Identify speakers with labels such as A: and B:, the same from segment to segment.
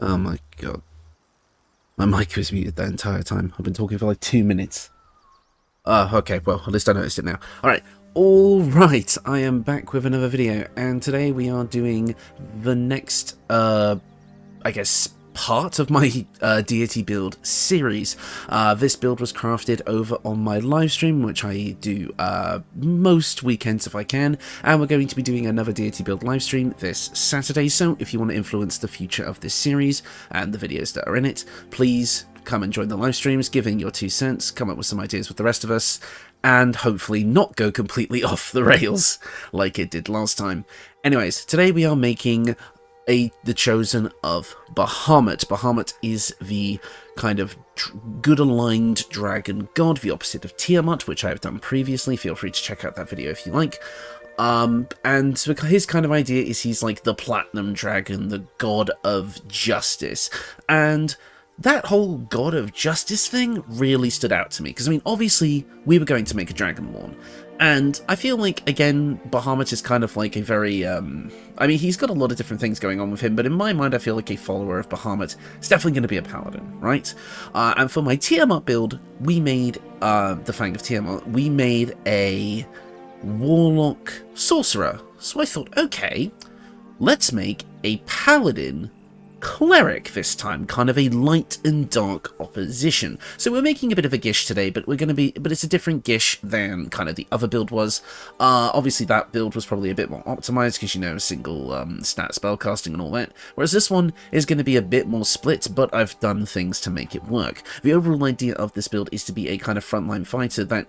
A: Oh my god. My mic was muted that entire time. I've been talking for like 2 minutes. Okay, well, at least I noticed it now. Alright, alright, I am back with another video, and today we are doing the next, I guess, part of my deity build series. This build was crafted over on my live stream, which I do most weekends if I can, and we're going to be doing another deity build live stream this Saturday. So if you want to influence the future of this series and the videos that are in it, please come and join the live streams, give in your 2 cents, come up with some ideas with the rest of us, and hopefully not go completely off the rails like it did last time. Anyways, today we are making the Chosen of Bahamut. Bahamut is the kind of good aligned dragon god, the opposite of Tiamat, which I have done previously. Feel free to check out that video if you like. And his kind of idea is he's like the platinum dragon, the god of justice. And that whole god of justice thing really stood out to me, because I mean, obviously we were going to make a Dragonborn, and I feel like, again, Bahamut is kind of like a very, I mean, he's got a lot of different things going on with him, but in my mind I feel like a follower of Bahamut is definitely going to be a Paladin, right? And for my Tiamat build, we made, the Fang of Tiamat, we made a Warlock Sorcerer. So I thought, okay, let's make a Paladin Cleric this time, kind of a light and dark opposition. So we're making a bit of a gish today, but it's a different gish than kind of the other build was. Obviously that build was probably a bit more optimized because, you know, single stat spellcasting and all that, whereas this one is going to be a bit more split, but I've done things to make it work. The overall idea of this build is to be a kind of frontline fighter that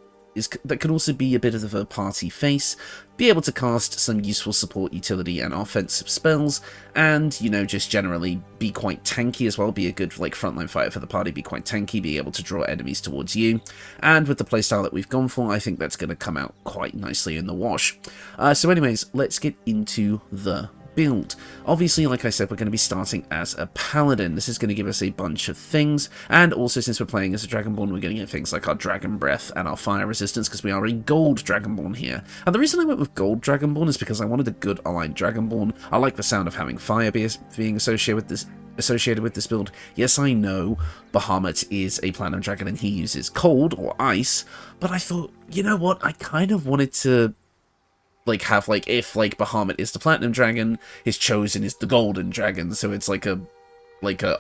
A: can also be a bit of a party face, be able to cast some useful support utility and offensive spells, and, you know, just generally be quite tanky as well, be a good, like, frontline fighter for the party, be quite tanky, be able to draw enemies towards you. And with the playstyle that we've gone for, I think that's going to come out quite nicely in the wash. So anyways, let's get into the build. Obviously, like I said, we're going to be starting as a Paladin. This is going to give us a bunch of things, and also since we're playing as a Dragonborn, we're going to get things like our Dragon Breath and our Fire Resistance, because we are a Gold Dragonborn here. And the reason I went with Gold Dragonborn is because I wanted a good aligned Dragonborn. I like the sound of having fire being associated with this build. Yes, I know Bahamut is a Platinum Dragon and he uses cold or ice, but I thought, you know what, I kind of wanted to like have, like, if like Bahamut is the Platinum Dragon, his Chosen is the Golden Dragon, so it's like a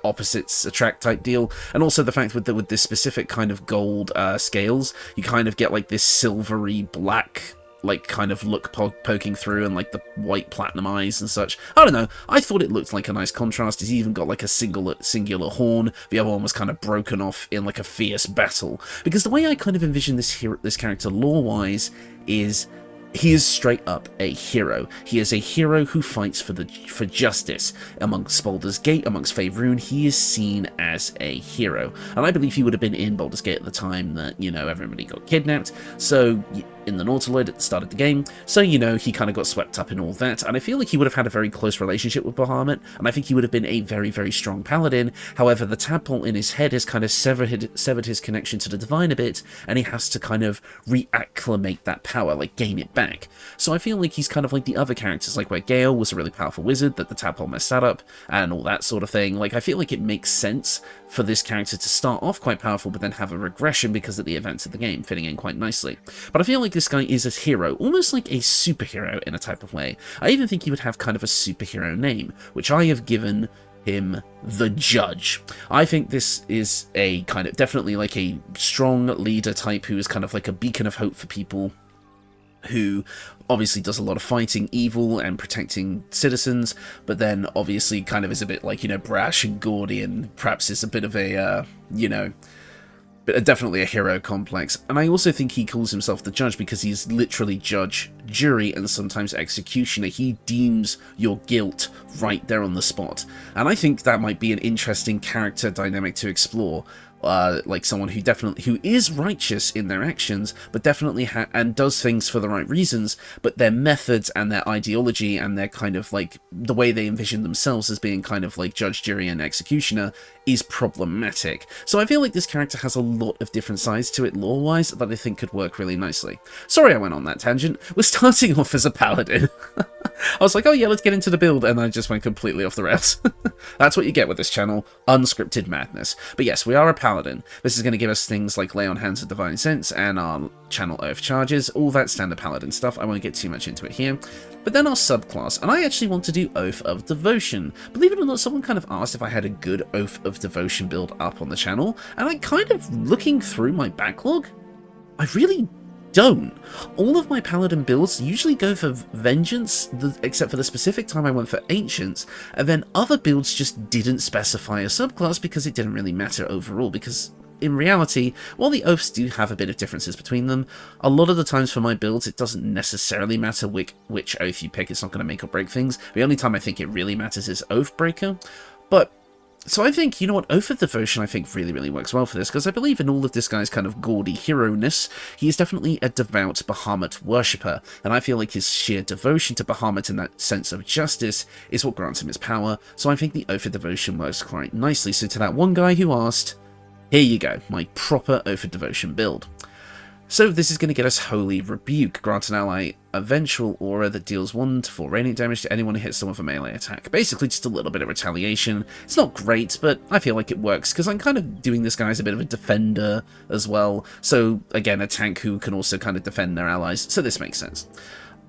A: opposites attract type deal. And also the fact with this specific kind of gold scales, you kind of get like this silvery black like kind of look poking through, and like the white platinum eyes and such. I don't know, I thought it looked like a nice contrast. He's even got like a singular horn. The other one was kind of broken off in like a fierce battle, because the way I kind of envision this character lore wise is he is straight up a hero. He is a hero who fights for justice. Amongst Baldur's Gate, amongst Faerun, he is seen as a hero. And I believe he would have been in Baldur's Gate at the time that, you know, everybody got kidnapped. So, in the Nautiloid at the start of the game. So, you know, he kind of got swept up in all that. And I feel like he would have had a very close relationship with Bahamut. And I think he would have been a very, very strong Paladin. However, the tadpole in his head has kind of severed his connection to the divine a bit. And he has to kind of reacclimate that power, like gain it back. So I feel like he's kind of like the other characters, like where Gale was a really powerful wizard that the tadpole messed that up, and all that sort of thing. Like, I feel like it makes sense for this character to start off quite powerful, but then have a regression because of the events of the game, fitting in quite nicely. But I feel like this guy is a hero, almost like a superhero in a type of way. I even think he would have kind of a superhero name, which I have given him the Judge. I think this is a kind of definitely like a strong leader type who is kind of like a beacon of hope for people, who obviously does a lot of fighting evil and protecting citizens, but then obviously kind of is a bit like, you know, brash and gaudy, and perhaps is a bit of a, you know, but definitely a hero complex. And I also think he calls himself the Judge because he's literally judge, jury, and sometimes executioner. He deems your guilt right there on the spot. And I think that might be an interesting character dynamic to explore. Like someone who is righteous in their actions, but definitely and does things for the right reasons, but their methods and their ideology and their kind of like the way they envision themselves as being kind of like judge, jury, and executioner is problematic. So I feel like this character has a lot of different sides to it lore-wise that I think could work really nicely. Sorry I went on that tangent. We're starting off as a Paladin. I was like, oh yeah, let's get into the build, and I just went completely off the rails. That's what you get with this channel, unscripted madness. But yes, we are a Paladin. This is going to give us things like Lay on Hands of Divine Sense, and our Channel Oath charges, all that standard Paladin stuff. I won't get too much into it here. But then our subclass, and I actually want to do Oath of Devotion. Believe it or not, someone kind of asked if I had a good Oath of Devotion build up on the channel, and I kind of, looking through my backlog, I really don't. All of my Paladin builds usually go for Vengeance, except for the specific time I went for Ancients, and then other builds just didn't specify a subclass because it didn't really matter overall, because in reality, while the oaths do have a bit of differences between them, a lot of the times for my builds it doesn't necessarily matter which oath you pick. It's not going to make or break things. The only time I think it really matters is Oathbreaker. But so I think, you know what, Oath of Devotion I think really works well for this, because I believe in all of this guy's kind of gaudy hero-ness, he is definitely a devout Bahamut worshipper, and I feel like his sheer devotion to Bahamut and that sense of justice is what grants him his power, so I think the Oath of Devotion works quite nicely. So to that one guy who asked, here you go, my proper Oath of Devotion build. So this is going to get us Holy Rebuke, grant an ally a vengeful aura that deals 1 to 4 radiant damage to anyone who hits them with a melee attack. Basically just a little bit of retaliation. It's not great, but I feel like it works, because I'm kind of doing this guy as a bit of a defender as well. So again, a tank who can also kind of defend their allies, so this makes sense.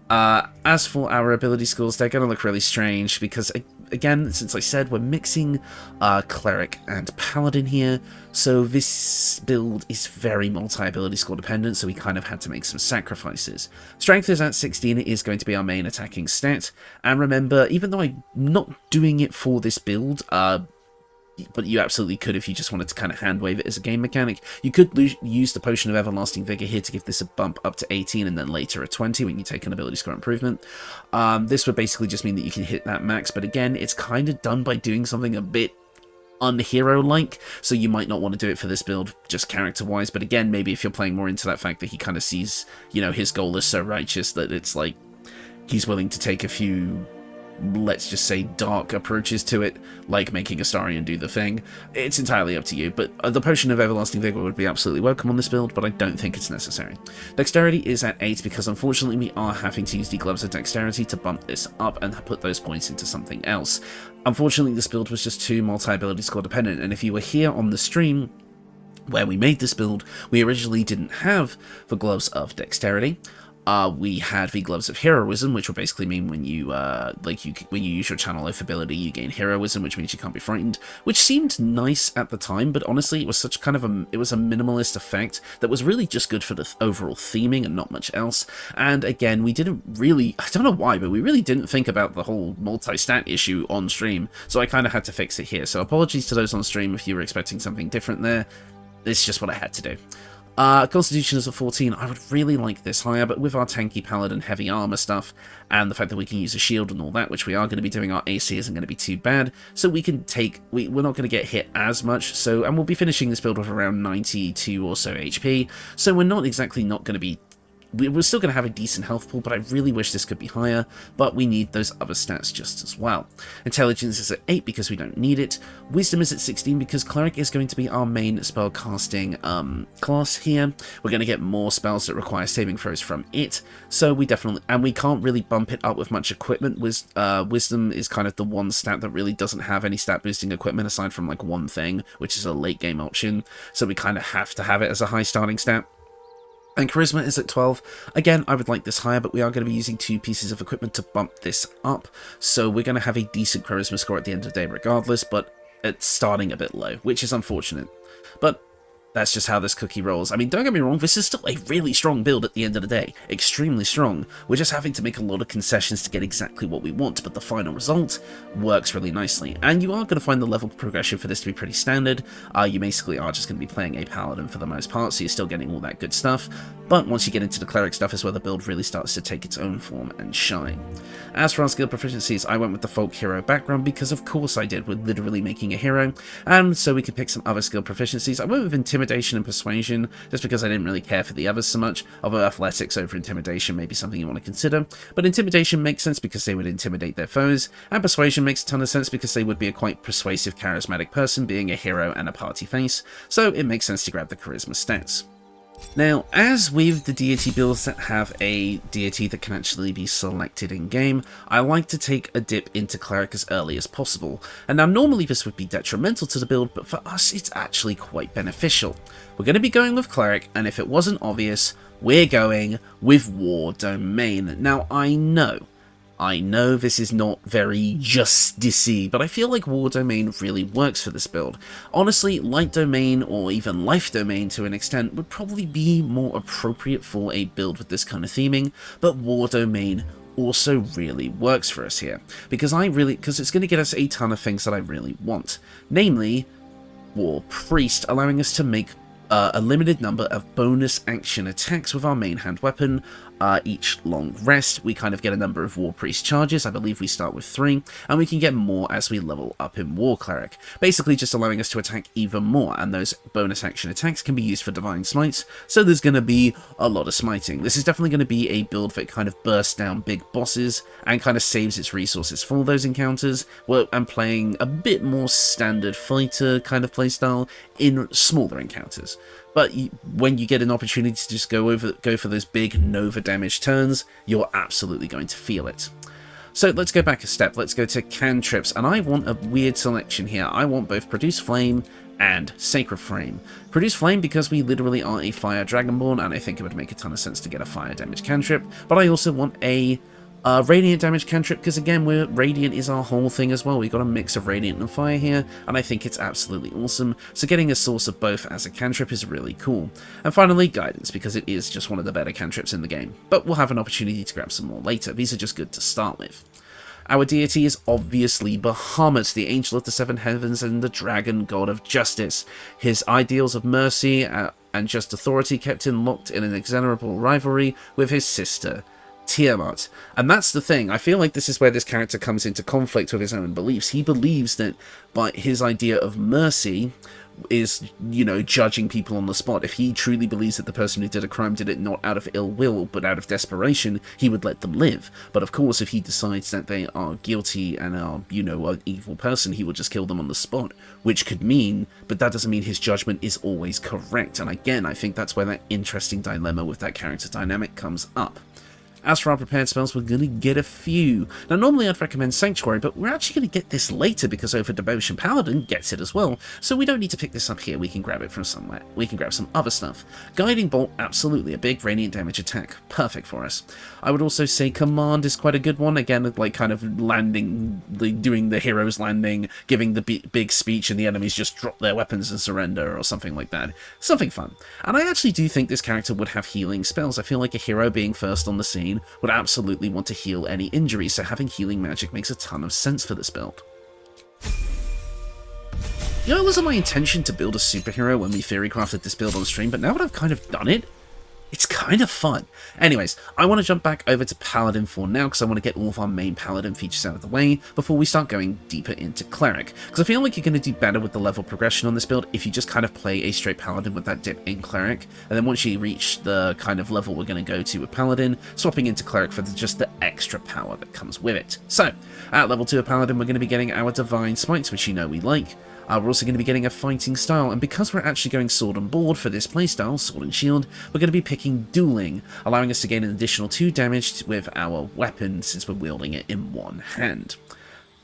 A: As for our ability skills, they're going to look really strange, because again, since I said, we're mixing Cleric and Paladin here, so this build is very multi-ability skill dependent, so we kind of had to make some sacrifices. Strength is at 16, it is going to be our main attacking stat, and remember, even though I'm not doing it for this build, but you absolutely could if you just wanted to kind of hand-wave it as a game mechanic. You could use the Potion of Everlasting Vigor here to give this a bump up to 18 and then later a 20 when you take an ability score improvement. This would basically just mean that you can hit that max, but again, it's kind of done by doing something a bit unhero-like, so you might not want to do it for this build just character-wise, but again, maybe if you're playing more into that fact that he kind of sees, you know, his goal is so righteous that it's like he's willing to take a few, let's just say, dark approaches to it, like making Astarion do the thing. It's entirely up to you, but the Potion of Everlasting Vigor would be absolutely welcome on this build, but I don't think it's necessary. Dexterity is at 8 because unfortunately we are having to use the Gloves of Dexterity to bump this up and put those points into something else. Unfortunately, this build was just too multi-ability score dependent, and if you were here on the stream where we made this build, we originally didn't have the Gloves of Dexterity. We had the Gloves of Heroism, which would basically mean when you when you use your Channel Oath ability, you gain Heroism, which means you can't be frightened, which seemed nice at the time, but honestly, it was such kind of a minimalist effect that was really just good for the overall theming and not much else. And again, we didn't really, I don't know why, but we really didn't think about the whole multi-stat issue on stream, so I kind of had to fix it here. So apologies to those on stream if you were expecting something different there. It's just what I had to do. Constitution is a 14. I would really like this higher, but with our tanky Paladin heavy armor stuff, and the fact that we can use a shield and all that, which we are going to be doing, our AC isn't going to be too bad, so we can take, we're not going to get hit as much, so, and we'll be finishing this build with around 92 or so HP, so we're not exactly not going to be, we're still going to have a decent health pool, but I really wish this could be higher, but we need those other stats just as well. Intelligence is at 8 because we don't need it. Wisdom is at 16 because Cleric is going to be our main spell casting class here. We're going to get more spells that require saving throws from it, so we definitely, and we can't really bump it up with much equipment. Wisdom is kind of the one stat that really doesn't have any stat boosting equipment aside from like one thing, which is a late game option, so we kind of have to have it as a high starting stat. And Charisma is at 12. Again, I would like this higher, but we are going to be using 2 pieces of equipment to bump this up, so we're going to have a decent Charisma score at the end of the day regardless, but it's starting a bit low, which is unfortunate. But that's just how this cookie rolls. I mean, don't get me wrong, this is still a really strong build at the end of the day. Extremely strong. We're just having to make a lot of concessions to get exactly what we want, but the final result works really nicely. And you are going to find the level progression for this to be pretty standard. You basically are just going to be playing a Paladin for the most part, so you're still getting all that good stuff. But once you get into the Cleric stuff is where the build really starts to take its own form and shine. As for our skill proficiencies, I went with the Folk Hero background because of course I did, with literally making a hero, and so we could pick some other skill proficiencies. I went with Intimidation and Persuasion, just because I didn't really care for the others so much, although Athletics over Intimidation may be something you want to consider, but Intimidation makes sense because they would intimidate their foes, and Persuasion makes a ton of sense because they would be a quite persuasive, charismatic person, being a hero and a party face, so it makes sense to grab the Charisma stats. Now, as with the deity builds that have a deity that can actually be selected in-game, I like to take a dip into Cleric as early as possible. And now normally this would be detrimental to the build, but for us it's actually quite beneficial. We're going to be going with Cleric, and if it wasn't obvious, we're going with War Domain. Now, I know this is not very justicey, but I feel like War Domain really works for this build. Honestly, Light Domain, or even Life Domain to an extent, would probably be more appropriate for a build with this kind of theming, but War Domain also really works for us here, because it's going to get us a ton of things that I really want. Namely, War Priest, allowing us to make a limited number of bonus action attacks with our main hand weapon. Each long rest, we kind of get a number of War Priest charges. I believe we start with 3, and we can get more as we level up in War Cleric. Basically just allowing us to attack even more, and those bonus action attacks can be used for Divine Smites, so there's going to be a lot of smiting. This is definitely going to be a build that kind of bursts down big bosses, and kind of saves its resources for those encounters. Well, I'm playing a bit more standard fighter kind of playstyle in smaller encounters. But when you get an opportunity to just go for those big Nova damage turns, you're absolutely going to feel it. So let's go back a step. Let's go to cantrips, and I want a weird selection here. I want both Produce Flame and Sacred Flame. Produce Flame because we literally are a Fire Dragonborn, and I think it would make a ton of sense to get a Fire damage cantrip. But I also want a Radiant damage cantrip, because again, Radiant is our whole thing as well. We've got a mix of Radiant and Fire here, and I think it's absolutely awesome. So getting a source of both as a cantrip is really cool. And finally, Guidance, because it is just one of the better cantrips in the game. But we'll have an opportunity to grab some more later. These are just good to start with. Our deity is obviously Bahamut, the Angel of the Seven Heavens and the Dragon God of Justice. His ideals of mercy and just authority kept him locked in an inexorable rivalry with his sister, Tiamat. And that's the thing, I feel like this is where this character comes into conflict with his own beliefs. He believes that by his idea of mercy is, you know, judging people on the spot. If he truly believes that the person who did a crime did it not out of ill will, but out of desperation, he would let them live. But of course, if he decides that they are guilty and are, you know, an evil person, he will just kill them on the spot. Which could mean, but that doesn't mean his judgment is always correct. And again, I think that's where that interesting dilemma with that character dynamic comes up. As for our prepared spells, we're going to get a few. Now, normally I'd recommend Sanctuary, but we're actually going to get this later because over Devotion Paladin gets it as well, so we don't need to pick this up here. We can grab it from somewhere. We can grab some other stuff. Guiding Bolt, absolutely, a big radiant damage attack. Perfect for us. I would also say Command is quite a good one. Again, like kind of landing, doing the hero's landing, giving the big speech, and the enemies just drop their weapons and surrender, or something like that. Something fun. And I actually do think this character would have healing spells. I feel like a hero being first on the scene would absolutely want to heal any injuries, so having healing magic makes a ton of sense for this build. You know, it wasn't my intention to build a superhero when we theory crafted this build on stream, but now that I've kind of done it, it's kind of fun. Anyways, I want to jump back over to Paladin for now, because I want to get all of our main Paladin features out of the way before we start going deeper into Cleric. Because I feel like you're going to do better with the level progression on this build if you just kind of play a straight Paladin with that dip in Cleric, and then once you reach the kind of level we're going to go to with Paladin, swapping into Cleric for just the extra power that comes with it. So, at level 2 of Paladin, we're going to be getting our Divine Smites, which you know we like. We're also going to be getting a fighting style, and because we're actually going sword and board for this playstyle, sword and shield, we're going to be picking dueling, allowing us to gain an additional 2 damage with our weapon since we're wielding it in one hand,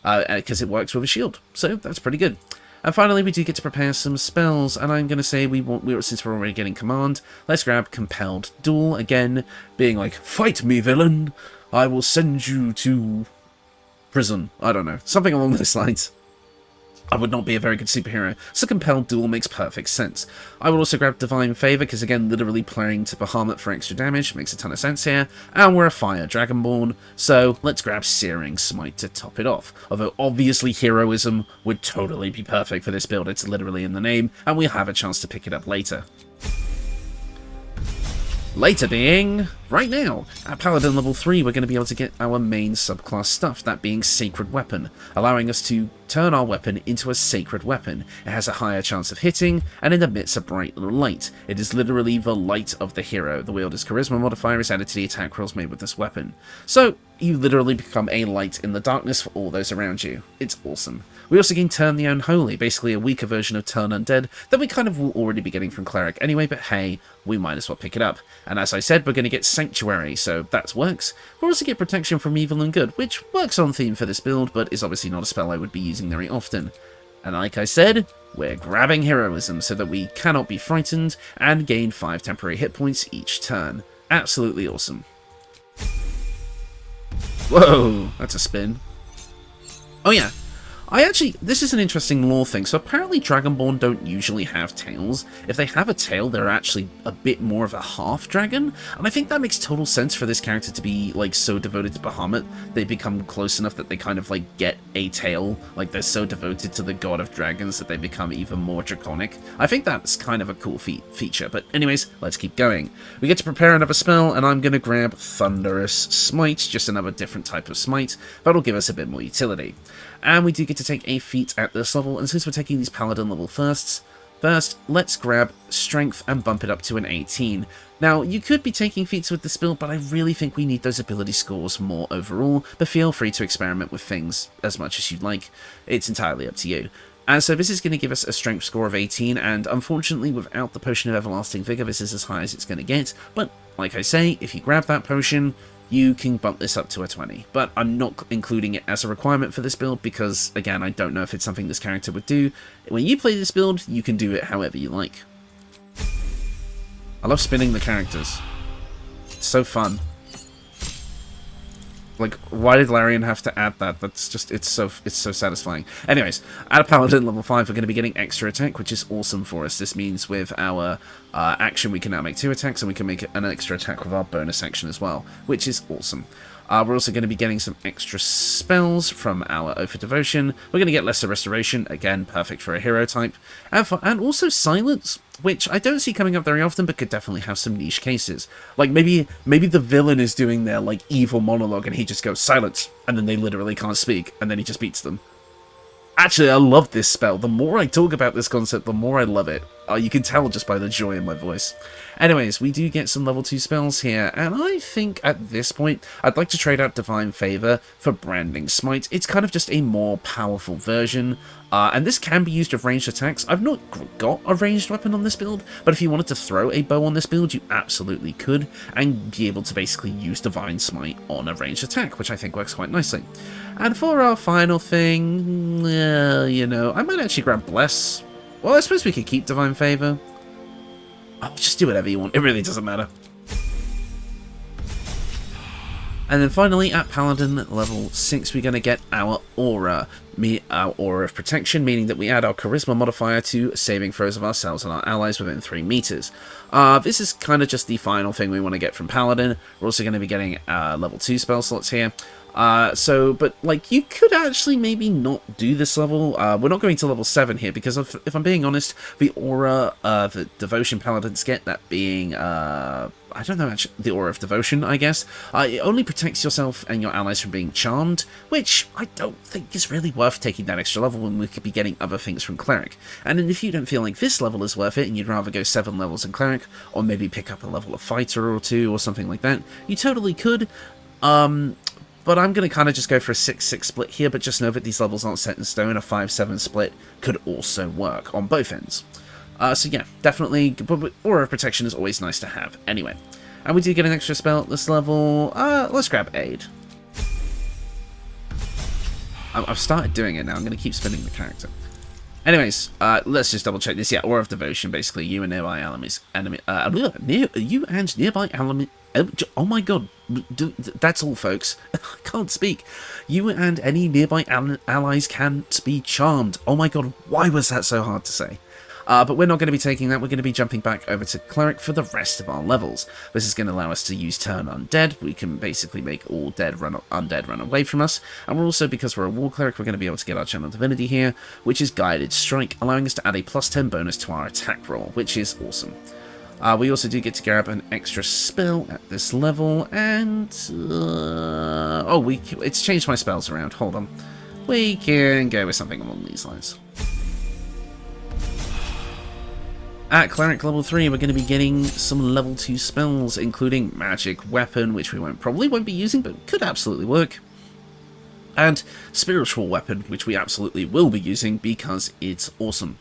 A: because it works with a shield, so that's pretty good. And finally, we do get to prepare some spells, and I'm going to say since we're already getting command, let's grab Compelled Duel, again, being like, fight me, villain, I will send you to prison, I don't know, something along those lines. I would not be a very good superhero, so Compelled Duel makes perfect sense. I will also grab Divine Favor, because again, literally playing to Bahamut for extra damage makes a ton of sense here, and we're a Fire Dragonborn, so let's grab Searing Smite to top it off. Although obviously Heroism would totally be perfect for this build, it's literally in the name, and we'll have a chance to pick it up later. Later being right now, at Paladin level 3, we're going to be able to get our main subclass stuff, that being Sacred Weapon, allowing us to turn our weapon into a sacred weapon. It has a higher chance of hitting, and it emits a bright light. It is literally the light of the hero. The wielder's charisma modifier is added to the attack rolls made with this weapon. So, you literally become a light in the darkness for all those around you. It's awesome. We also gain Turn the Unholy, basically a weaker version of Turn Undead that we kind of will already be getting from Cleric anyway, but hey, we might as well pick it up. And as I said, we're going to get Sanctuary, so that works. We'll also get Protection from Evil and Good, which works on theme for this build, but is obviously not a spell I would be using very often. And like I said, we're grabbing Heroism so that we cannot be frightened and gain 5 temporary hit points each turn. Absolutely awesome. Whoa, that's a spin. Oh yeah, this is an interesting lore thing. So apparently Dragonborn don't usually have tails. If they have a tail, they're actually a bit more of a half-dragon. And I think that makes total sense for this character to be, like, so devoted to Bahamut. They become close enough that they kind of, like, get a tail. Like, they're so devoted to the god of dragons that they become even more draconic. I think that's kind of a cool feature. But anyways, let's keep going. We get to prepare another spell, and I'm going to grab Thunderous Smite, just another different type of smite. That'll give us a bit more utility. And we do get to take a feat at this level, and since we're taking these Paladin level first, let's grab Strength and bump it up to an 18. Now, you could be taking feats with this build, but I really think we need those ability scores more overall, but feel free to experiment with things as much as you'd like. It's entirely up to you. And so this is going to give us a Strength score of 18, and unfortunately, without the Potion of Everlasting Vigor, this is as high as it's going to get, but like I say, if you grab that potion, you can bump this up to a 20, but I'm not including it as a requirement for this build because, again, I don't know if it's something this character would do. When you play this build, you can do it however you like. I love spinning the characters. It's so fun. Like, why did Larian have to add that? That's just, it's so satisfying. Anyways, at a Paladin level 5, we're going to be getting extra attack, which is awesome for us. This means with our action, we can now make 2 attacks, and we can make an extra attack with our bonus action as well, which is awesome. We're also going to be getting some extra spells from our Oath of Devotion. We're going to get Lesser Restoration, again, perfect for a hero type. And also Silence, which I don't see coming up very often, but could definitely have some niche cases. Like, maybe the villain is doing their, like, evil monologue, and he just goes, Silence, and then they literally can't speak, and then he just beats them. Actually, I love this spell. The more I talk about this concept, the more I love it. You can tell just by the joy in my voice. Anyways, we do get some level 2 spells here, and I think at this point, I'd like to trade out Divine Favor for Branding Smite. It's kind of just a more powerful version, and this can be used with ranged attacks. I've not got a ranged weapon on this build, but if you wanted to throw a bow on this build, you absolutely could, and be able to basically use Divine Smite on a ranged attack, which I think works quite nicely. And for our final thing, you know, I might actually grab Bless. Well, I suppose we could keep Divine Favor. Oh, just do whatever you want. It really doesn't matter. And then finally, at Paladin level 6, we're going to get our Aura. Our Aura of Protection, meaning that we add our Charisma modifier to saving throws of ourselves and our allies within 3 meters. This is kind of just the final thing we want to get from Paladin. We're also going to be getting level 2 spell slots here. But, like, you could actually maybe not do this level. We're not going to level 7 here, because if I'm being honest, the aura that Devotion Paladins get, that being, I don't know, actually, the Aura of Devotion, I guess, it only protects yourself and your allies from being charmed, which I don't think is really worth taking that extra level when we could be getting other things from Cleric. And then if you don't feel like this level is worth it, and you'd rather go 7 levels in Cleric, or maybe pick up a level of Fighter or 2, or something like that, you totally could. But I'm going to kind of just go for a 6-6 split here, but just know that these levels aren't set in stone. A 5-7 split could also work on both ends. So yeah, definitely, but Aura of Protection is always nice to have. Anyway, and we do get an extra spell at this level. Let's grab Aid. I've started doing it now. I'm going to keep spinning the character. Anyways, let's just double check this. Yeah, Aura of Devotion, basically, you and nearby enemies. You and nearby enemies. Oh my god, that's all, folks. I can't speak. You and any nearby allies can't be charmed. Oh my god, why was that so hard to say? But we're not going to be taking that. We're going to be jumping back over to Cleric for the rest of our levels. This is going to allow us to use Turn Undead. We can basically make all undead run away from us. And we're also, because we're a War Cleric, we're going to be able to get our Channel Divinity here, which is Guided Strike, allowing us to add a +10 bonus to our attack roll, which is awesome. We also do get to grab an extra spell at this level, and it's changed my spells around. Hold on, we can go with something along these lines. At Cleric level 3, we're going to be getting some level 2 spells, including Magic Weapon, which we probably won't be using, but could absolutely work. And Spiritual Weapon, which we absolutely will be using because it's awesome.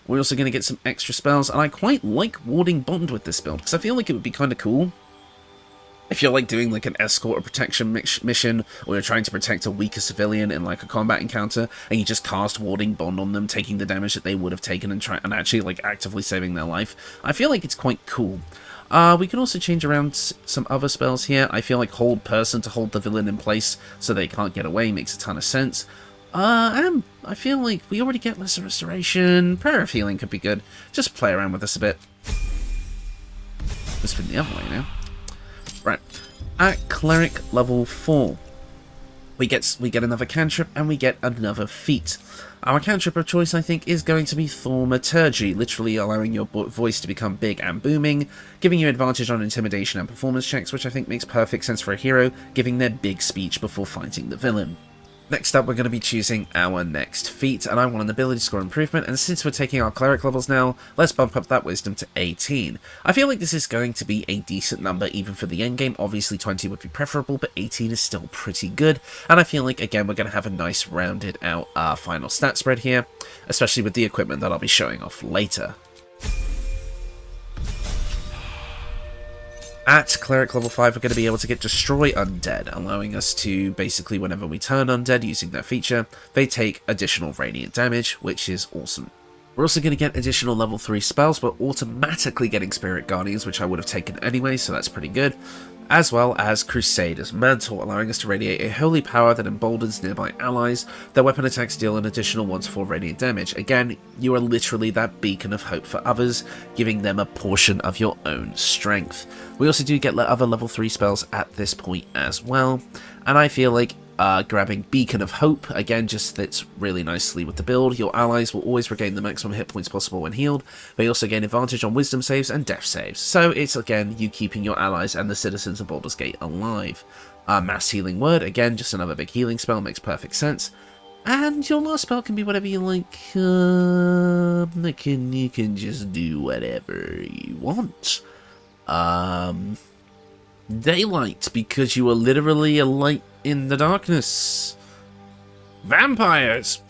A: We're also going to get some extra spells, and I quite like Warding Bond with this build, because I feel like it would be kind of cool if you're like doing like an escort or protection mission, or you're trying to protect a weaker civilian in like a combat encounter, and you just cast Warding Bond on them, taking the damage that they would have taken and actually like actively saving their life. I feel like it's quite cool. We can also change around some other spells here. I feel like Hold Person to hold the villain in place so they can't get away makes a ton of sense. And I feel like we already get Lesser Restoration. Prayer of Healing could be good. Just play around with this a bit. Let's spin the other way now. Right, at Cleric level 4, we get another cantrip and we get another feat. Our cantrip of choice, I think, is going to be Thaumaturgy, literally allowing your voice to become big and booming, giving you advantage on intimidation and performance checks, which I think makes perfect sense for a hero, giving their big speech before fighting the villain. Next up, we're going to be choosing our next feat, and I want an ability score improvement, and since we're taking our Cleric levels now, let's bump up that Wisdom to 18. I feel like this is going to be a decent number even for the endgame. Obviously 20 would be preferable, but 18 is still pretty good, and I feel like, again, we're going to have a nice rounded out final stat spread here, especially with the equipment that I'll be showing off later. At Cleric level 5, we're going to be able to get Destroy Undead, allowing us to, basically, whenever we turn undead using that feature, they take additional radiant damage, which is awesome. We're also going to get additional level 3 spells. We're automatically getting Spirit Guardians, which I would have taken anyway, so that's pretty good. As well as Crusader's Mantle, allowing us to radiate a holy power that emboldens nearby allies. Their weapon attacks deal an additional 1-4 radiant damage. Again, you are literally that beacon of hope for others, giving them a portion of your own strength. We also do get other level 3 spells at this point as well, and I feel like grabbing Beacon of Hope, again, just fits really nicely with the build. Your allies will always regain the maximum hit points possible when healed. They also gain advantage on wisdom saves and death saves. So it's, again, you keeping your allies and the citizens of Baldur's Gate alive. Mass Healing Word, again, just another big healing spell, makes perfect sense. And your last spell can be whatever you like. You can just do whatever you want. Daylight, because you are literally a light in the darkness. Vampires!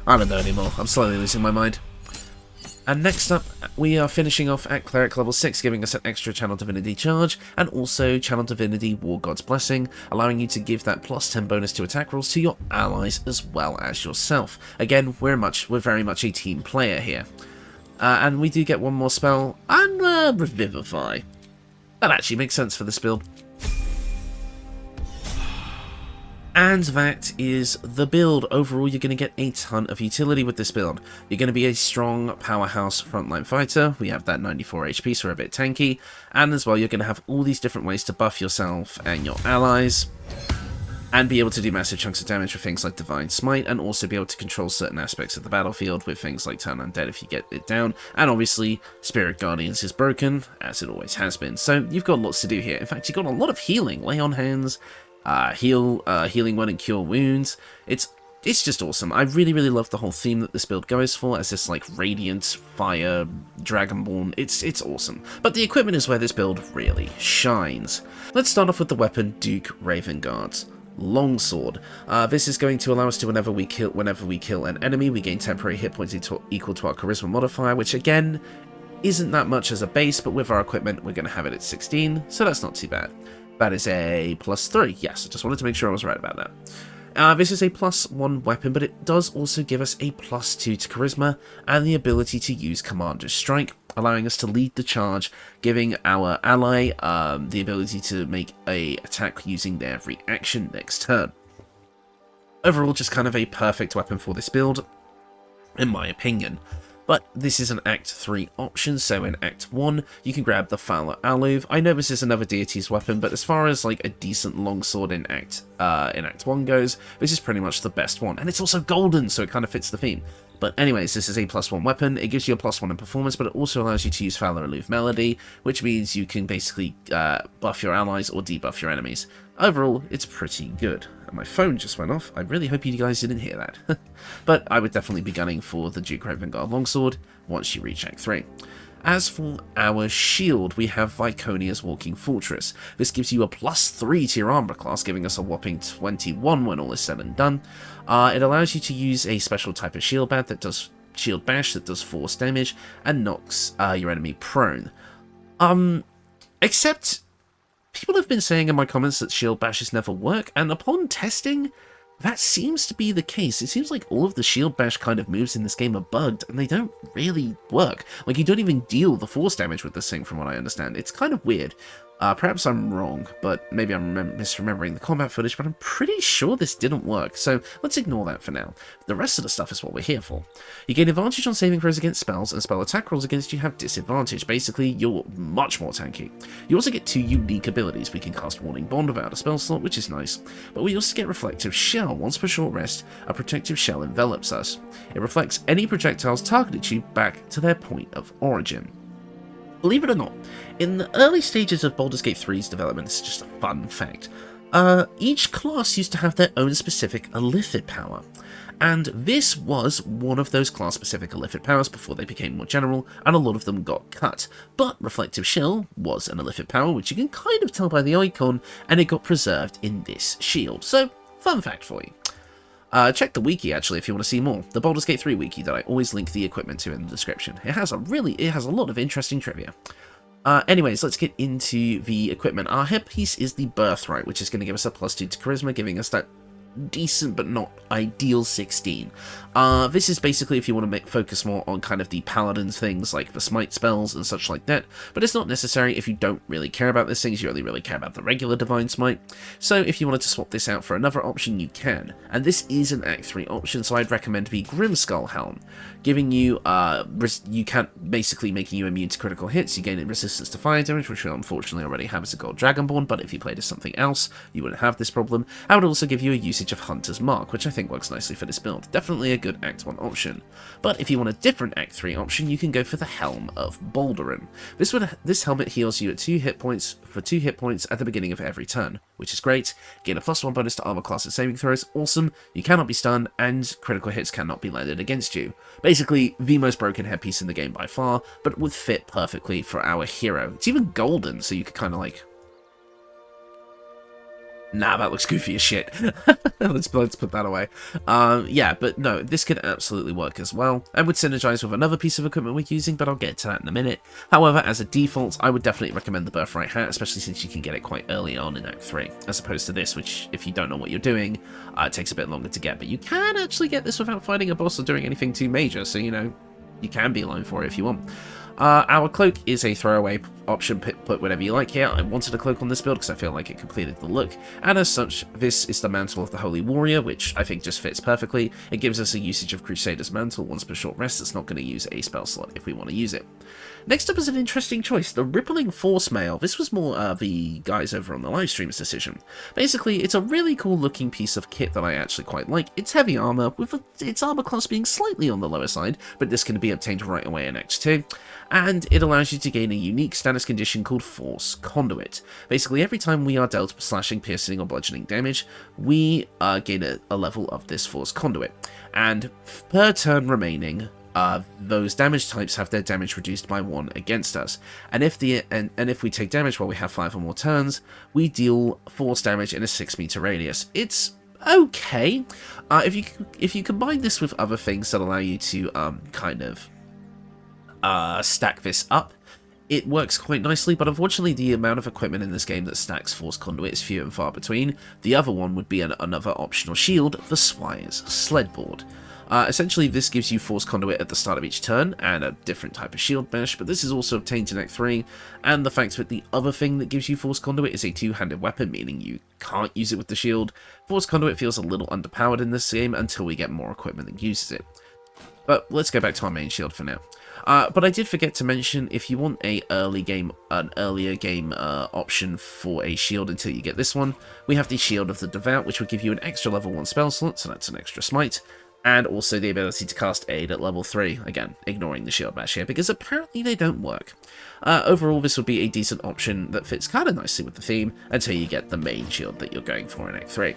A: I don't know anymore. I'm slowly losing my mind. And next up, we are finishing off at Cleric level 6, giving us an extra Channel Divinity charge, and also Channel Divinity War God's Blessing, allowing you to give that +10 bonus to attack rolls to your allies as well as yourself. Again, we're very much a team player here. And we do get one more spell, and Revivify. That actually makes sense for this build. And that is the build. Overall, you're going to get a ton of utility with this build. You're going to be a strong powerhouse frontline fighter. We have that 94 HP, so we're a bit tanky. And as well, you're going to have all these different ways to buff yourself and your allies, and be able to do massive chunks of damage with things like Divine Smite, and also be able to control certain aspects of the battlefield with things like Turn Undead if you get it down. And obviously, Spirit Guardians is broken, as it always has been. So you've got lots to do here. In fact, you've got a lot of healing. Lay on hands, Healing Word and Cure Wounds. It's just awesome. I really, really love the whole theme that this build goes for, as this like radiant fire dragonborn. It's awesome. But the equipment is where this build really shines. Let's start off with the weapon Duke Ravenguard's Longsword. This is going to allow us to, whenever we kill an enemy, we gain temporary hit points equal to our charisma modifier, which again isn't that much as a base, but with our equipment we're going to have it at 16, so that's not too bad. That is a +3. Yes, I just wanted to make sure I was right about that. This is a +1 weapon, but it does also give us a +2 to charisma and the ability to use Commander's Strike, allowing us to lead the charge, giving our ally the ability to make an attack using their reaction next turn. Overall, just kind of a perfect weapon for this build, in my opinion. But this is an Act 3 option, so in Act 1, you can grab the Fowler Alluve. I know this is another deity's weapon, but as far as like a decent longsword in Act 1 goes, this is pretty much the best one. And it's also golden, so it kind of fits the theme. But anyways, this is a +1 weapon. It gives you a +1 in performance, but it also allows you to use Fowler Alluve Melody, which means you can basically buff your allies or debuff your enemies. Overall, it's pretty good. And my phone just went off. I really hope you guys didn't hear that. But I would definitely be gunning for the Duke Ravengard Longsword once you reach Act 3. As for our shield, we have Viconia's Walking Fortress. This gives you a +3 to your armor class, giving us a whopping 21 when all is said and done. It allows you to use a special type of shield bash that does force damage and knocks your enemy prone. Except people have been saying in my comments that shield bashes never work, and upon testing, that seems to be the case. It seems like all of the shield bash kind of moves in this game are bugged, and they don't really work. Like, you don't even deal the force damage with this thing, from what I understand. It's kind of weird. Perhaps I'm wrong, but maybe I'm misremembering the combat footage, but I'm pretty sure this didn't work, so let's ignore that for now. The rest of the stuff is what we're here for. You gain advantage on saving throws against spells, and spell attack rolls against you have disadvantage. Basically, you're much more tanky. You also get 2 unique abilities. We can cast Warning Bond without a spell slot, which is nice, but we also get Reflective Shell. Once per short rest, a protective shell envelops us. It reflects any projectiles targeted to you back to their point of origin. Believe it or not, in the early stages of Baldur's Gate 3's development, this is just a fun fact, each class used to have their own specific Illithid power, and this was one of those class-specific Illithid powers before they became more general, and a lot of them got cut. But Reflective Shell was an Illithid power, which you can kind of tell by the icon, and it got preserved in this shield. So, fun fact for you. Check the wiki, actually, if you want to see more. The Baldur's Gate 3 wiki that I always link the equipment to in the description. It has a lot of interesting trivia. Anyways, let's get into the equipment. Our headpiece is the Birthright, which is going to give us a +2 to Charisma, giving us that decent but not ideal 16. This is basically if you want to focus more on kind of the Paladin things like the smite spells and such like that, but it's not necessary if you don't really care about these things. You only really care about the regular Divine Smite. So if you wanted to swap this out for another option, you can, and this is an Act 3 option, so I'd recommend the Grimskull Helm, giving you basically making you immune to critical hits. You gain resistance to fire damage, which we unfortunately already have as a gold Dragonborn, but if you played as something else, you wouldn't have this problem. I would also give you a usage of Hunter's Mark, which I think works nicely for this build. Definitely a good Act 1 option. But if you want a different Act 3 option, you can go for the Helm of Baldur. This helmet heals you at 2 hit points for 2 hit points at the beginning of every turn, which is great. Gain a +1 bonus to armor class and saving throws, awesome. You cannot be stunned, and critical hits cannot be landed against you. Basically, the most broken headpiece in the game by far, but would fit perfectly for our hero. It's even golden, so you could kind of like... Nah, that looks goofy as shit. let's put that away. Yeah, but no, this could absolutely work as well. I would synergize with another piece of equipment we're using, but I'll get to that in a minute. However, as a default, I would definitely recommend the Birthright Hat, especially since you can get it quite early on in Act 3, as opposed to this, which, if you don't know what you're doing, it takes a bit longer to get. But you can actually get this without fighting a boss or doing anything too major, so, you know, you can beeline for it if you want. Our cloak is a throwaway option, put whatever you like here. I wanted a cloak on this build because I feel like it completed the look, and as such, this is the Mantle of the Holy Warrior, which I think just fits perfectly. It gives us a usage of Crusader's Mantle once per short rest. It's not going to use a spell slot if we want to use it. Next up is an interesting choice, the Rippling Force Mail. This was more the guys over on the livestreams decision. Basically, it's a really cool looking piece of kit that I actually quite like. It's heavy armor, with its armor class being slightly on the lower side, but this can be obtained right away in Act 2. And it allows you to gain a unique status condition called Force Conduit. Basically, every time we are dealt slashing, piercing, or bludgeoning damage, we gain a level of this Force Conduit. And per turn remaining, those damage types have their damage reduced by 1 against us. And if we take damage while we have 5 or more turns, we deal force damage in a 6-meter radius. It's okay. If you combine this with other things that allow you to kind of stack this up, it works quite nicely, but unfortunately the amount of equipment in this game that stacks Force Conduit is few and far between. The other one would be another optional shield, the Swire's Sledboard. Essentially, this gives you Force Conduit at the start of each turn, and a different type of shield bash, but this is also obtained in Act 3, and the fact that the other thing that gives you Force Conduit is a two-handed weapon, meaning you can't use it with the shield. Force Conduit feels a little underpowered in this game until we get more equipment that uses it. But let's go back to our main shield for now. But I did forget to mention, if you want an earlier game option for a shield until you get this one, we have the Shield of the Devout, which will give you an extra level 1 spell slot, so that's an extra smite, and also the ability to cast Aid at level 3, again, ignoring the shield bash here, because apparently they don't work. Overall, this would be a decent option that fits kind of nicely with the theme, until you get the main shield that you're going for in Act 3.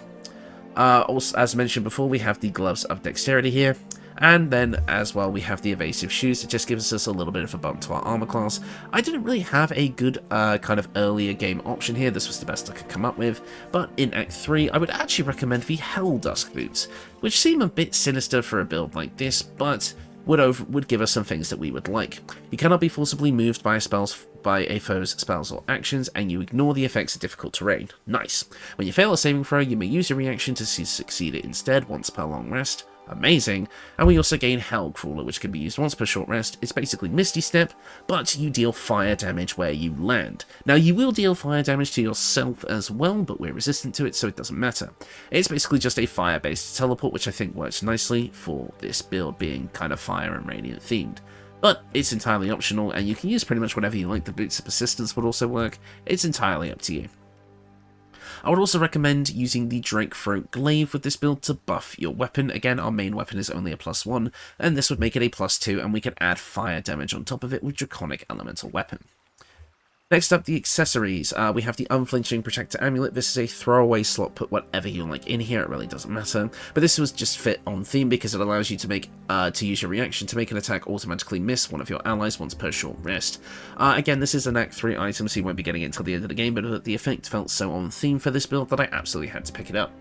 A: Also, as mentioned before, we have the Gloves of Dexterity here, and then as well we have the Evasive Shoes that just gives us a little bit of a bump to our armor class. I didn't really have a good kind of earlier game option here, this was the best I could come up with, but in Act 3 I would actually recommend the Hell Dusk Boots, which seem a bit sinister for a build like this, but would give us some things that we would like. You cannot be forcibly moved by a foe's spells or actions, and you ignore the effects of difficult terrain. Nice. When you fail a saving throw, you may use your reaction to succeed it instead once per long rest. Amazing. And we also gain Hell Crawler, which can be used once per short rest. It's basically Misty Step, but you deal fire damage where you land. Now, you will deal fire damage to yourself as well, but we're resistant to it, so it doesn't matter. It's basically just a fire-based teleport, which I think works nicely for this build being kind of fire and radiant themed. But it's entirely optional, and you can use pretty much whatever you like. The Boots of Persistence would also work. It's entirely up to you. I would also recommend using the Drake Throat Glaive with this build to buff your weapon. Again, our main weapon is only a +1, and this would make it a +2, and we can add fire damage on top of it with Draconic Elemental Weapon. Next up, the accessories. We have the Unflinching Protector Amulet. This is a throwaway slot, put whatever you like in here, it really doesn't matter. But this was just fit on theme because it allows you to use your reaction to make an attack automatically miss one of your allies once per short rest. Again, this is an Act 3 item, so you won't be getting it until the end of the game, but the effect felt so on theme for this build that I absolutely had to pick it up.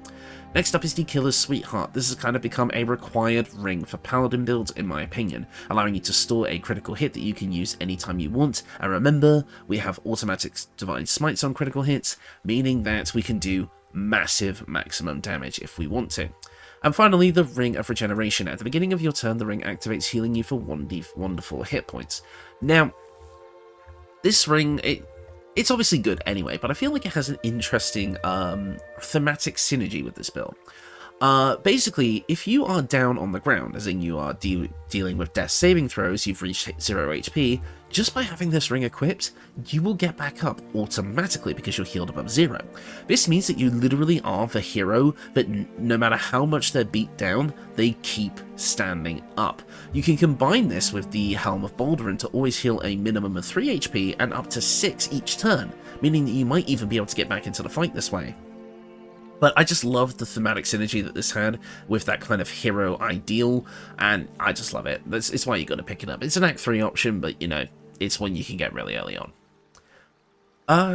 A: Next up is the Killer's Sweetheart. This has kind of become a required ring for Paladin builds, in my opinion, allowing you to store a critical hit that you can use anytime you want. And remember, we have automatic Divine Smites on critical hits, meaning that we can do massive maximum damage if we want to. And finally, the Ring of Regeneration. At the beginning of your turn, the ring activates, healing you for 1 to 4 hit points. Now, this ring, it's obviously good anyway, but I feel like it has an interesting thematic synergy with this build. Basically, if you are down on the ground, as in you are dealing with death saving throws, you've reached 0 HP, just by having this ring equipped, you will get back up automatically because you're healed above 0. This means that you literally are the hero that no matter how much they're beat down, they keep standing up. You can combine this with the Helm of Baldur to always heal a minimum of 3 HP and up to 6 each turn, meaning that you might even be able to get back into the fight this way. But I just love the thematic synergy that this had with that kind of hero ideal, and I just love it. It's why you got to pick it up. It's an Act 3 option, but, you know, it's one you can get really early on.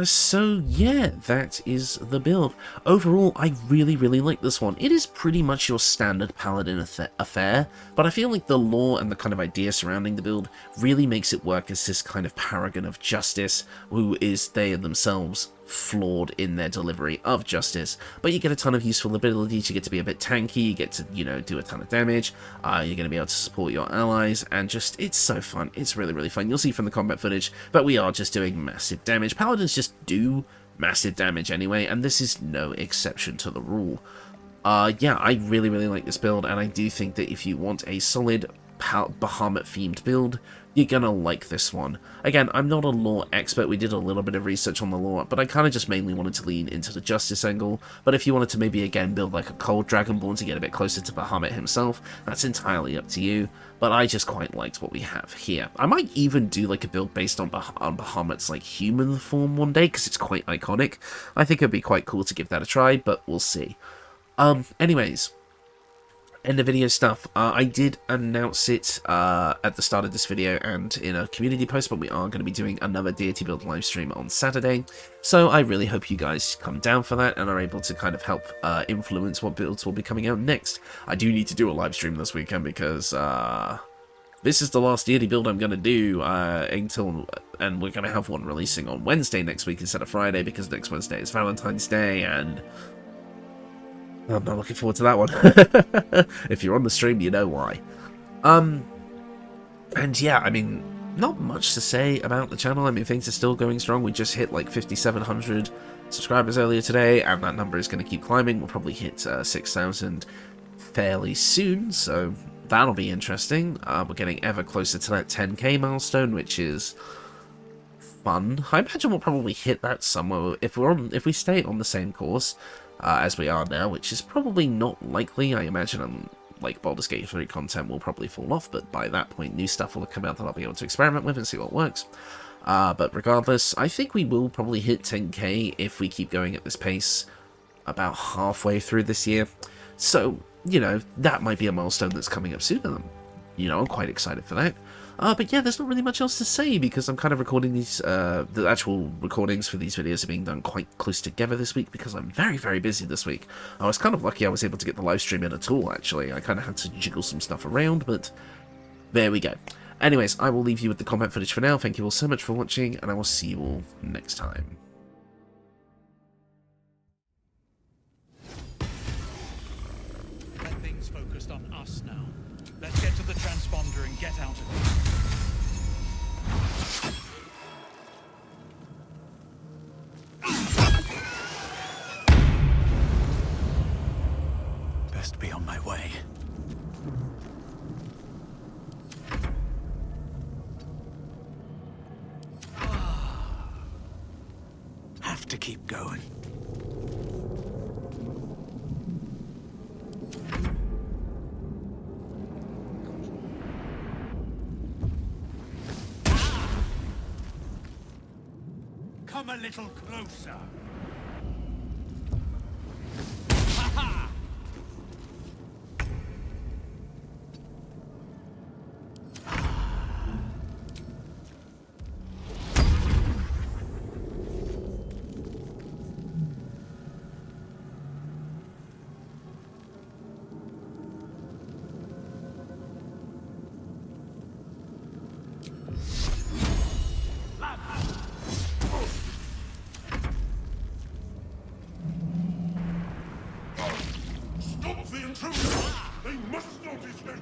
A: So yeah, that is the build. Overall, I really like this one. It is pretty much your standard Paladin affair, but I feel like the lore and the kind of idea surrounding the build really makes it work as this kind of paragon of justice, who is they themselves flawed in their delivery of justice, but you get a ton of useful abilities. You get to be a bit tanky, you get to, you know, do a ton of damage, you're going to be able to support your allies, and just, it's so fun. It's really fun. You'll see from the combat footage, but we are just doing massive damage. Paladins just do massive damage anyway, and this is no exception to the rule. Yeah, I really like this build, and I do think that if you want a solid Bahamut themed build, you're gonna like this one. Again, I'm not a lore expert, we did a little bit of research on the lore, but I kind of just mainly wanted to lean into the justice angle. But if you wanted to maybe again build like a cold dragonborn to get a bit closer to Bahamut himself, that's entirely up to you. But I just quite liked what we have here. I might even do like a build based on Bahamut's like human form one day, because it's quite iconic. I think it'd be quite cool to give that a try, but we'll see. Anyways, end of video stuff. I did announce it at the start of this video and in a community post, but we are going to be doing another Deity build livestream on Saturday, so I really hope you guys come down for that and are able to kind of help influence what builds will be coming out next. I do need to do a livestream this weekend because this is the last Deity build I'm going to do and we're going to have one releasing on Wednesday next week instead of Friday, because next Wednesday is Valentine's Day, and I'm not looking forward to that one. If you're on the stream, you know why. And yeah, I mean, not much to say about the channel. I mean, things are still going strong. We just hit like 5,700 subscribers earlier today, and that number is going to keep climbing. We'll probably hit 6,000 fairly soon, so that'll be interesting. We're getting ever closer to that 10k milestone, which is fun. I imagine we'll probably hit that somewhere if we stay on the same course as we are now, which is probably not likely. I imagine like Baldur's Gate 3 content will probably fall off, but by that point new stuff will have come out that I'll be able to experiment with and see what works. But regardless, I think we will probably hit 10k if we keep going at this pace about halfway through this year. So, you know, that might be a milestone that's coming up sooner. You know, I'm quite excited for that. But yeah, there's not really much else to say because I'm kind of recording these, the actual recordings for these videos are being done quite close together this week because I'm very, very busy this week. I was kind of lucky I was able to get the live stream in at all, actually. I kind of had to jiggle some stuff around, but there we go. Anyways, I will leave you with the combat footage for now. Thank you all so much for watching, and I will see you all next time.
B: Everything's focused on us now. Let's get to the transponder and get out of here. Best be on my way. Have to keep going. Come a little closer. Ha-ha!
C: Stop the intruder! They must not escape!